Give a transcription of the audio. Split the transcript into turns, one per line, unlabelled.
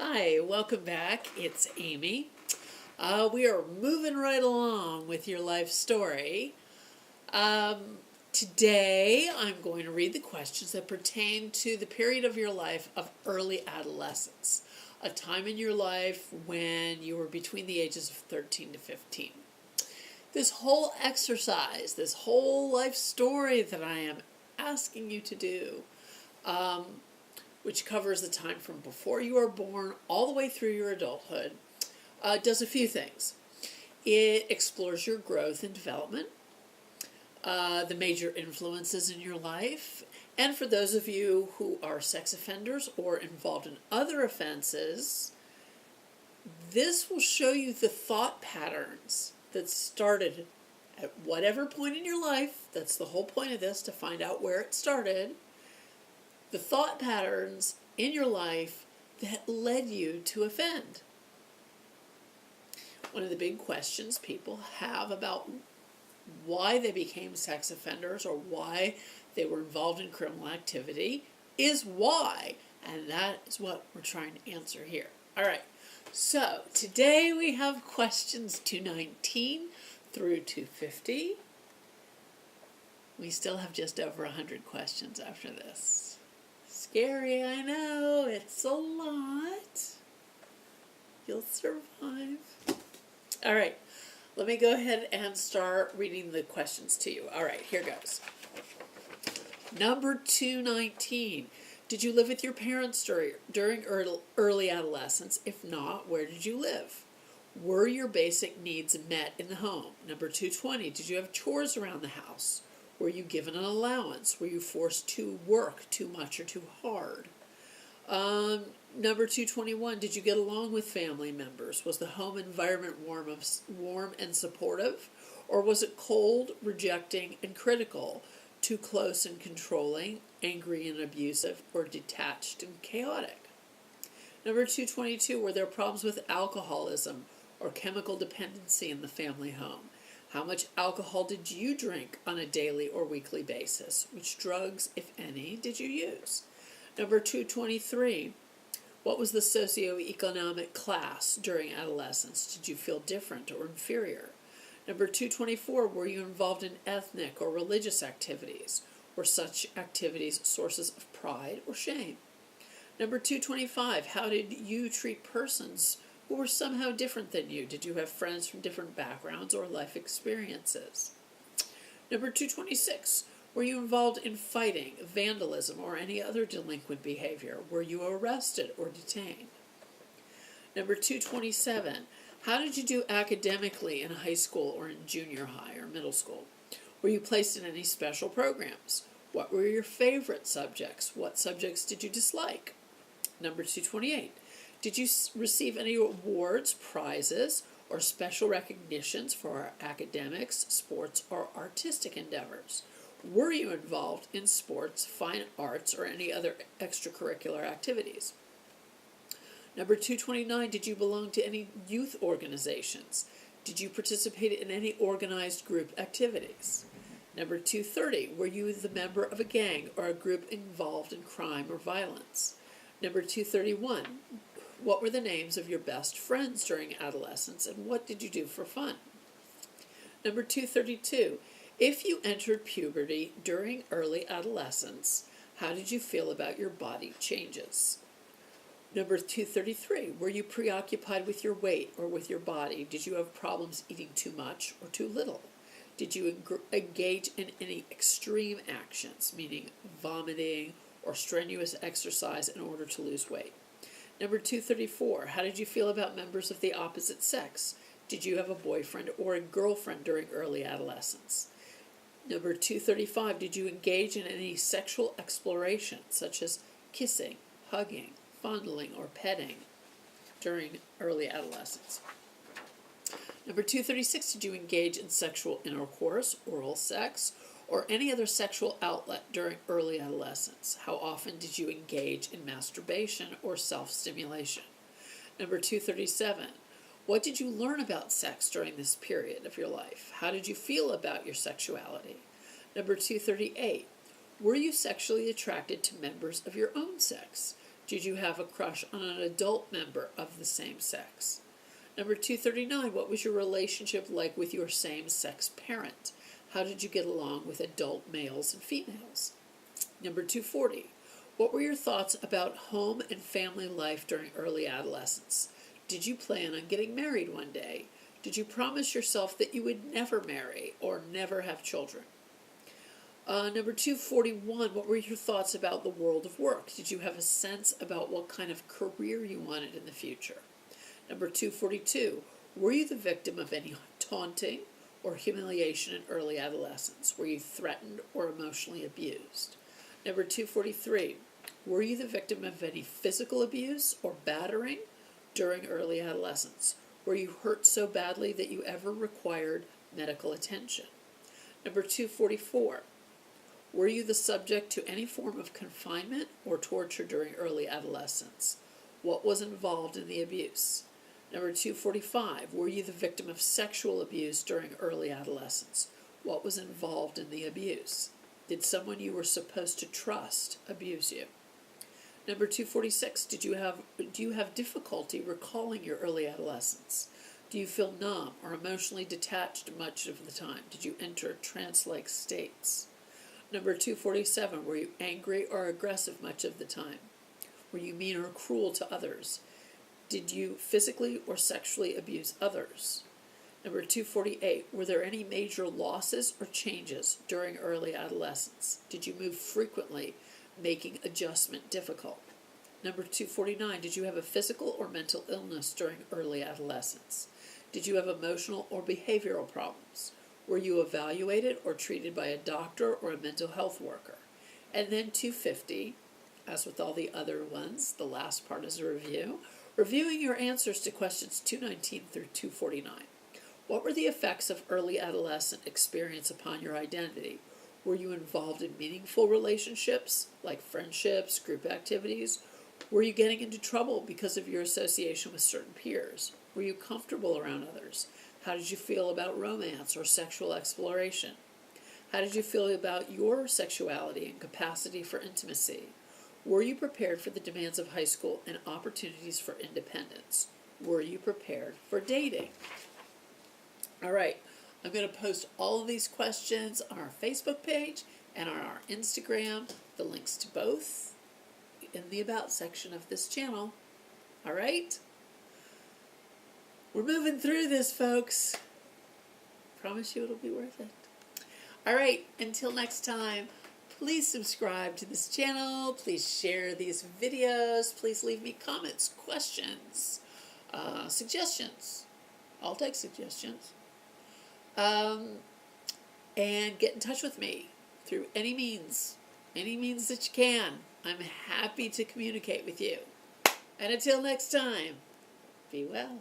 Hi, welcome back. It's Amy. We are moving right along with your life story. Today, I'm going to read the questions that pertain to the period of your life of early adolescence, a time in your life when you were between the ages of 13 to 15. This whole exercise, this whole life story that I am asking you to do, which covers the time from before you are born all the way through your adulthood, does a few things. It explores your growth and development, the major influences in your life, and for those of you who are sex offenders or involved in other offenses, this will show you the thought patterns that started at whatever point in your life. That's the whole point of this, to find out where it started. The thought patterns in your life that led you to offend. One of the big questions people have about why they became sex offenders or why they were involved in criminal activity is why, and that is what we're trying to answer here. All right, so today we have questions 219 through 250. We still have just over 100 questions after this. Scary, I know, it's a lot. You'll survive. All right, let me go ahead and start reading the questions to you. All right, here goes. Number 219. Did you live with your parents during early adolescence? If not, where did you live? Were your basic needs met in the home? Number 220. Did you have chores around the house? Were you given an allowance? Were you forced to work too much or too hard? Number 221, did you get along with family members? Was the home environment warm and supportive? Or was it cold, rejecting, and critical, too close and controlling, angry and abusive, or detached and chaotic? Number 222, were there problems with alcoholism or chemical dependency in the family home? How much alcohol did you drink on a daily or weekly basis? Which drugs, if any, did you use? Number 223, what was the socioeconomic class during adolescence? Did you feel different or inferior? Number 224, were you involved in ethnic or religious activities? Were such activities sources of pride or shame? Number 225, how did you treat persons who were somehow different than you? Did you have friends from different backgrounds or life experiences? Number 226, were you involved in fighting, vandalism, or any other delinquent behavior? Were you arrested or detained? Number 227, how did you do academically in high school or in junior high or middle school? Were you placed in any special programs? What were your favorite subjects? What subjects did you dislike? Number 228, did you receive any awards, prizes, or special recognitions for academics, sports, or artistic endeavors? Were you involved in sports, fine arts, or any other extracurricular activities? Number 229, did you belong to any youth organizations? Did you participate in any organized group activities? Number 230, were you the member of a gang or a group involved in crime or violence? Number 231, what were the names of your best friends during adolescence and what did you do for fun? Number 232, if you entered puberty during early adolescence, how did you feel about your body changes? Number 233, were you preoccupied with your weight or with your body? Did you have problems eating too much or too little? Did you engage in any extreme actions, meaning vomiting or strenuous exercise in order to lose weight? Number 234, how did you feel about members of the opposite sex? Did you have a boyfriend or a girlfriend during early adolescence? Number 235, did you engage in any sexual exploration, such as kissing, hugging, fondling, or petting during early adolescence? Number 236, did you engage in sexual intercourse, oral sex, or any other sexual outlet during early adolescence? How often did you engage in masturbation or self-stimulation? Number 237, what did you learn about sex during this period of your life? How did you feel about your sexuality? Number 238, were you sexually attracted to members of your own sex? Did you have a crush on an adult member of the same sex? Number 239, what was your relationship like with your same-sex parent? How did you get along with adult males and females? Number 240, what were your thoughts about home and family life during early adolescence? Did you plan on getting married one day? Did you promise yourself that you would never marry or never have children? Number 241, what were your thoughts about the world of work? Did you have a sense about what kind of career you wanted in the future? Number 242, were you the victim of any taunting or humiliation in early adolescence? Were you threatened or emotionally abused? Number 243, were you the victim of any physical abuse or battering during early adolescence? Were you hurt so badly that you ever required medical attention? Number 244, were you the subject to any form of confinement or torture during early adolescence? What was involved in the abuse? Number 245, were you the victim of sexual abuse during early adolescence? What was involved in the abuse? Did someone you were supposed to trust abuse you? Number 246, do you have difficulty recalling your early adolescence? Do you feel numb or emotionally detached much of the time? Did you enter trance-like states? Number 247, were you angry or aggressive much of the time? Were you mean or cruel to others? Did you physically or sexually abuse others? Number 248, were there any major losses or changes during early adolescence? Did you move frequently, making adjustment difficult? Number 249, did you have a physical or mental illness during early adolescence? Did you have emotional or behavioral problems? Were you evaluated or treated by a doctor or a mental health worker? And then 250, as with all the other ones, the last part is a review. Reviewing your answers to questions 219 through 249. What were the effects of early adolescent experience upon your identity? Were you involved in meaningful relationships, like friendships, group activities? Were you getting into trouble because of your association with certain peers? Were you comfortable around others? How did you feel about romance or sexual exploration? How did you feel about your sexuality and capacity for intimacy? Were you prepared for the demands of high school and opportunities for independence? Were you prepared for dating? All right, I'm going to post all of these questions on our Facebook page and on our Instagram, the links to both in the About section of this channel. All right? We're moving through this, folks. Promise you it'll be worth it. All right, until next time, please subscribe to this channel. Please share these videos. Please leave me comments, questions, suggestions. I'll take suggestions. And get in touch with me through any means that you can. I'm happy to communicate with you. And until next time, be well.